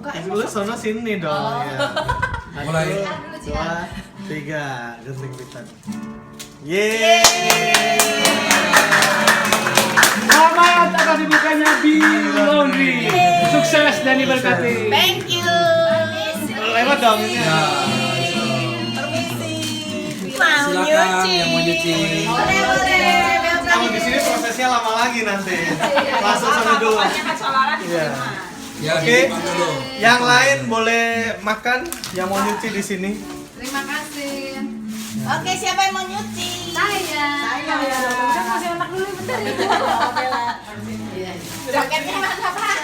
Lu sono sini dong ya. Mulai. 1, 2, 3, gunting pita. Yeay. Selamat atas dibukanya Bill Laundry. Sukses dan diberkati. Thank you. Lewat dong ini. Ya. Mau Silakan nyuci. yang mau nyuci. Boleh. Kalau di sini prosesnya lama lagi nanti. Langsung sana dulu. Iya. Ya, Oke. disimpan dulu. Yang lain boleh makan, yang mau nyuci di sini. Terima kasih. Oke, siapa yang mau nyuci? Saya. Udah masih anak dulu bentar ya. Jaketnya mana Pak?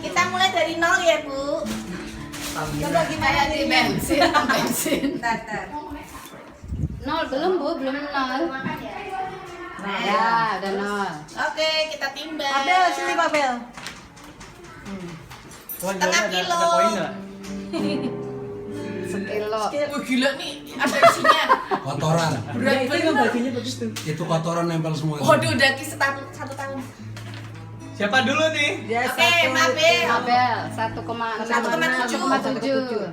Kita mulai dari nol ya, Bu. Coba gimana Di nih? bensin. Bentar. Nol belum Bu, belum nol. Ya, udah nol. Oke, kita timbang. Babel, sini Babel. Setengah kilo. Ada koin nggak? Sekilo. Wih gila nih, ada isinya. Kotoran. Berat banget. bajunya bagus tuh. Itu kotoran nempel semua. Waduh, udah satu tahun. Siapa dulu nih? Dia Oke, Mabel. Mabel 1,7. 1,7.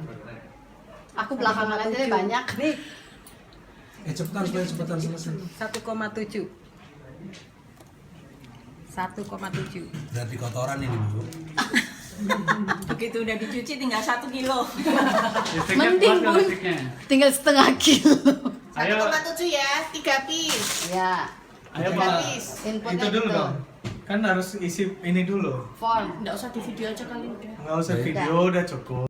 Aku belakangan aja deh banyak. Nih, Cepetan supaya cepetan selesai. 1,7. 1,7. Berarti kotoran ini, Bu. Begitu udah dicuci tinggal 1 kilo. Mending Bun, tinggal setengah kilo. 1,7 ya, 3 piece. Ya, Ayo Tiga Pak. piece. inputnya Itu dulu gitu. dong. Kan harus isi ini dulu. Form. Nggak usah di video aja kali udah. Nggak usah video, udah cukup.